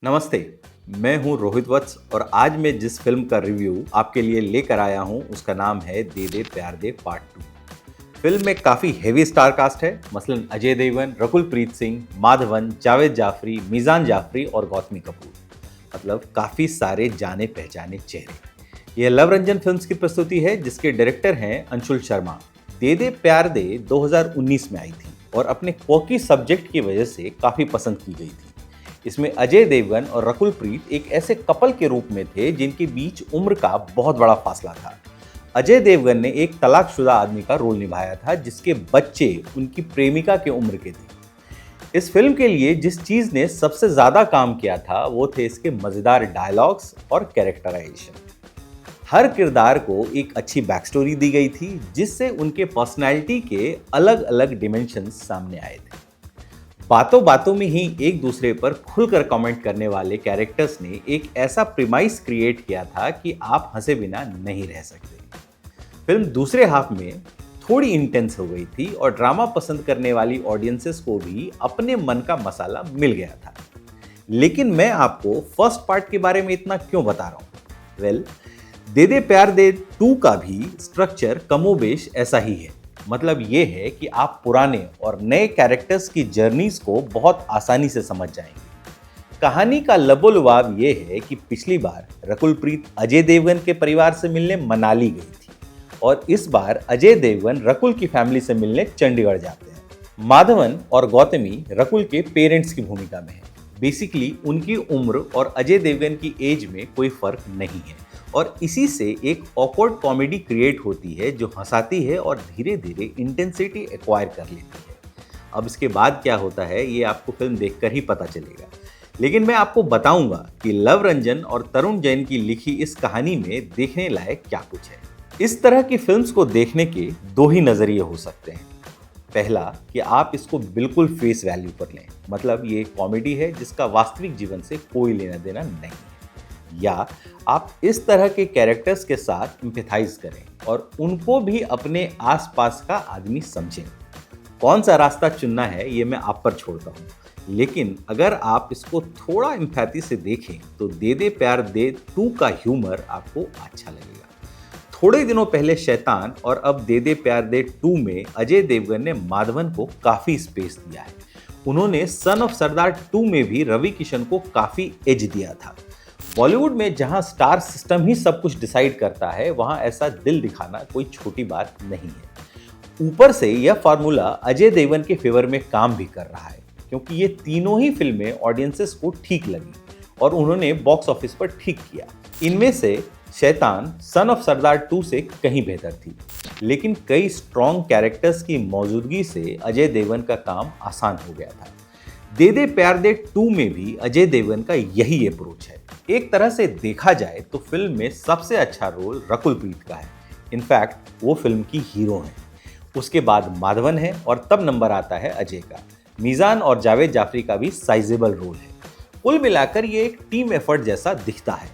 नमस्ते। मैं हूं रोहित वत्स और आज मैं जिस फिल्म का रिव्यू आपके लिए लेकर आया हूं उसका नाम है दे दे प्यार दे पार्ट 2। फिल्म में काफ़ी हेवी स्टार कास्ट है, मसलन अजय देवगन, रकुल प्रीत सिंह, माधवन, जावेद जाफरी, मीज़ान जाफरी और गौतमी कपूर। मतलब काफ़ी सारे जाने पहचाने चेहरे। यह लव रंजन फिल्म्स की प्रस्तुति है जिसके डायरेक्टर हैं अंशुल शर्मा। दे दे प्यार दे 2019 में आई थी और अपने कोकी सब्जेक्ट की वजह से काफ़ी पसंद की गई थी। इसमें अजय देवगन और रकुल प्रीत एक ऐसे कपल के रूप में थे जिनके बीच उम्र का बहुत बड़ा फासला था। अजय देवगन ने एक तलाकशुदा आदमी का रोल निभाया था जिसके बच्चे उनकी प्रेमिका के उम्र के थे। इस फिल्म के लिए जिस चीज ने सबसे ज्यादा काम किया था वो थे इसके मजेदार डायलॉग्स और कैरेक्टराइजेशन। हर किरदार को एक अच्छी बैक स्टोरी दी गई थी जिससे उनके पर्सनैलिटी के अलग अलग डिमेंशंस सामने आए थे। बातों बातों में ही एक दूसरे पर खुलकर कमेंट करने वाले कैरेक्टर्स ने एक ऐसा प्रीमाइस क्रिएट किया था कि आप हंसे बिना नहीं रह सकते। फिल्म दूसरे हाफ में थोड़ी इंटेंस हो गई थी और ड्रामा पसंद करने वाली ऑडियंसेस को भी अपने मन का मसाला मिल गया था। लेकिन मैं आपको फर्स्ट पार्ट के बारे में इतना क्यों बता रहा हूं? वेल, दे दे प्यार दे 2 का भी स्ट्रक्चर कमोबेश ऐसा ही है। मतलब ये है कि आप पुराने और नए कैरेक्टर्स की जर्नीज को बहुत आसानी से समझ जाएंगे। कहानी का लबोलुबाव ये है कि पिछली बार रकुल प्रीत अजय देवगन के परिवार से मिलने मनाली गई थी और इस बार अजय देवगन रकुल की फैमिली से मिलने चंडीगढ़ जाते हैं। माधवन और गौतमी रकुल के पेरेंट्स की भूमिका में है। बेसिकली उनकी उम्र और अजय देवगन की एज में कोई फर्क नहीं है और इसी से एक ऑकवर्ड कॉमेडी क्रिएट होती है जो हंसाती है और धीरे धीरे इंटेंसिटी एक्वायर कर लेती है। अब इसके बाद क्या होता है ये आपको फिल्म देखकर ही पता चलेगा, लेकिन मैं आपको बताऊंगा कि लव रंजन और तरुण जैन की लिखी इस कहानी में देखने लायक क्या कुछ है। इस तरह की फिल्म्स को देखने के 2 ही नजरिए हो सकते हैं। पहला कि आप इसको बिल्कुल फेस वैल्यू पर लें, मतलब ये कॉमेडी है जिसका वास्तविक जीवन से कोई लेना देना नहीं है, या आप इस तरह के कैरेक्टर्स के साथ एम्पैथाइज करें और उनको भी अपने आसपास का आदमी समझें। कौन सा रास्ता चुनना है ये मैं आप पर छोड़ता हूँ, लेकिन अगर आप इसको थोड़ा एम्पैथी से देखें तो दे दे प्यार दे 2 का ह्यूमर आपको अच्छा लगेगा। थोड़े दिनों पहले शैतान और अब दे दे प्यार दे 2 में अजय देवगन ने माधवन को काफी स्पेस दिया है। उन्होंने सन ऑफ सरदार 2 में भी रवि किशन को काफी एज दिया था। बॉलीवुड में जहां स्टार सिस्टम ही सब कुछ डिसाइड करता है वहां ऐसा दिल दिखाना कोई छोटी बात नहीं है। ऊपर से यह फार्मूला अजय देवगन के फेवर में काम भी कर रहा है क्योंकि ये तीनों ही फिल्में ऑडियंसेस को ठीक लगी और उन्होंने बॉक्स ऑफिस पर ठीक किया। इनमें से शैतान सन ऑफ सरदार 2 से कहीं बेहतर थी, लेकिन कई स्ट्रॉन्ग कैरेक्टर्स की मौजूदगी से अजय देवगन का काम आसान हो गया था। दे दे प्यार दे 2 में भी अजय देवगन का यही अप्रोच है। एक तरह से देखा जाए तो फिल्म में सबसे अच्छा रोल रकुल प्रीत का है। इनफैक्ट वो फिल्म की हीरो हैं। उसके बाद माधवन है और तब नंबर आता है अजय का। मीज़ान और जावेद जाफरी का भी साइजेबल रोल है। कुल मिलाकर ये एक टीम एफर्ट जैसा दिखता है।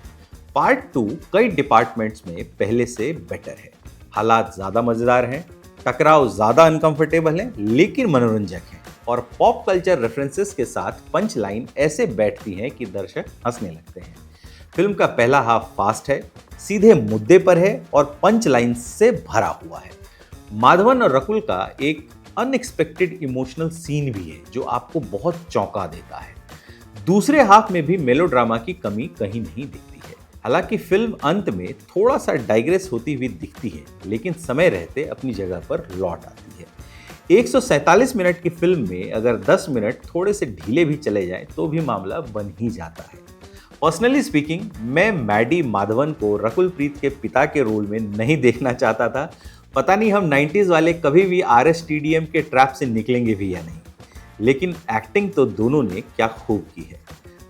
पार्ट 2 कई डिपार्टमेंट्स में पहले से बेटर है। हालात ज़्यादा मज़ेदार हैं, टकराव ज़्यादा अनकंफर्टेबल हैं लेकिन मनोरंजक हैं और पॉप कल्चर रेफरेंसेस के साथ पंच लाइन ऐसे बैठती हैं कि दर्शक हंसने लगते हैं। फिल्म का पहला हाफ फास्ट है, सीधे मुद्दे पर है और पंच लाइन से भरा हुआ है। माधवन और रकुल का एक अनएक्सपेक्टेड इमोशनल सीन भी है जो आपको बहुत चौंका देता है। दूसरे हाफ में भी मेलोड्रामा की कमी कहीं नहीं दिखती है। हालांकि फिल्म अंत में थोड़ा सा डाइग्रेस होती हुई दिखती है लेकिन समय रहते अपनी जगह पर लौट आती है। 147 मिनट की फिल्म में अगर 10 मिनट थोड़े से ढीले भी चले जाएं तो भी मामला बन ही जाता है। पर्सनली स्पीकिंग, मैं मैडी माधवन को रकुल प्रीत के पिता के रोल में नहीं देखना चाहता था। पता नहीं हम 90s वाले कभी भी RSTDM के ट्रैप से निकलेंगे भी या नहीं, लेकिन एक्टिंग तो दोनों ने क्या खूब की है।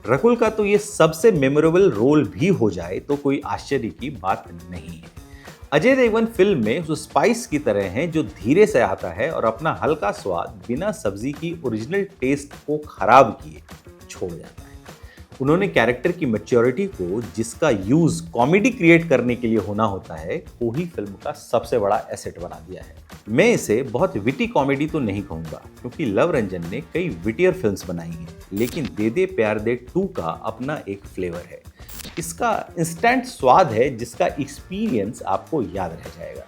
रकुल का तो ये सबसे मेमोरेबल रोल भी हो जाए तो कोई आश्चर्य की बात नहीं है। अजय देवगन फिल्म में उस स्पाइस की तरह हैं जो धीरे से आता है और अपना हल्का स्वाद बिना सब्जी की ओरिजिनल टेस्ट को खराब किए छोड़ जाता है। उन्होंने कैरेक्टर की मैच्योरिटी को, जिसका यूज कॉमेडी क्रिएट करने के लिए होना होता है, को ही फिल्म का सबसे बड़ा एसेट बना दिया है। मैं इसे बहुत विटी कॉमेडी तो नहीं कहूँगा, क्योंकि लव रंजन ने कई विटियर फिल्म्स बनाई हैं, लेकिन दे दे प्यार दे 2 का अपना एक फ्लेवर है। इसका इंस्टेंट स्वाद है जिसका एक्सपीरियंस आपको याद रह जाएगा।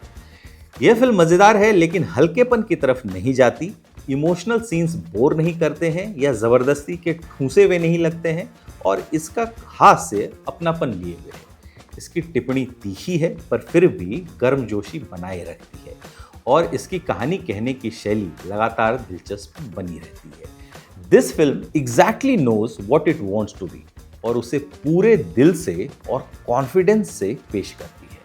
यह फिल्म मज़ेदार है लेकिन हल्केपन की तरफ नहीं जाती, इमोशनल सीन्स बोर नहीं करते हैं या ज़बरदस्ती के ठूसे हुए नहीं लगते हैं, और इसका हाथ से अपनापन लिए हुए है। इसकी टिप्पणी तीखी है पर फिर भी गर्मजोशी बनाए रखती है, और इसकी कहानी कहने की शैली लगातार दिलचस्प बनी रहती है। This film exactly knows what it wants to be, और उसे पूरे दिल से और कॉन्फिडेंस से पेश करती है।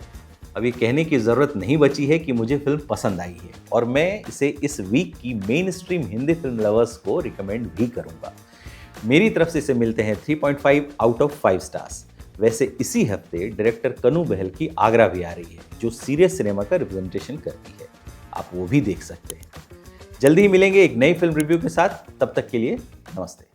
अब ये कहने की ज़रूरत नहीं बची है कि मुझे फिल्म पसंद आई है, और मैं इसे इस वीक की main stream Hindi film lovers को रिकमेंड भी करूँगा। मेरी तरफ से इसे मिलते हैं 3.5 आउट ऑफ 5 स्टार्स। वैसे इसी हफ्ते डायरेक्टर कनू बहल की आगरा भी आ रही है, जो सीरियस सिनेमा का रिप्रेजेंटेशन करती है। आप वो भी देख सकते हैं। जल्दी ही मिलेंगे एक नई फिल्म रिव्यू के साथ, तब तक के लिए नमस्ते।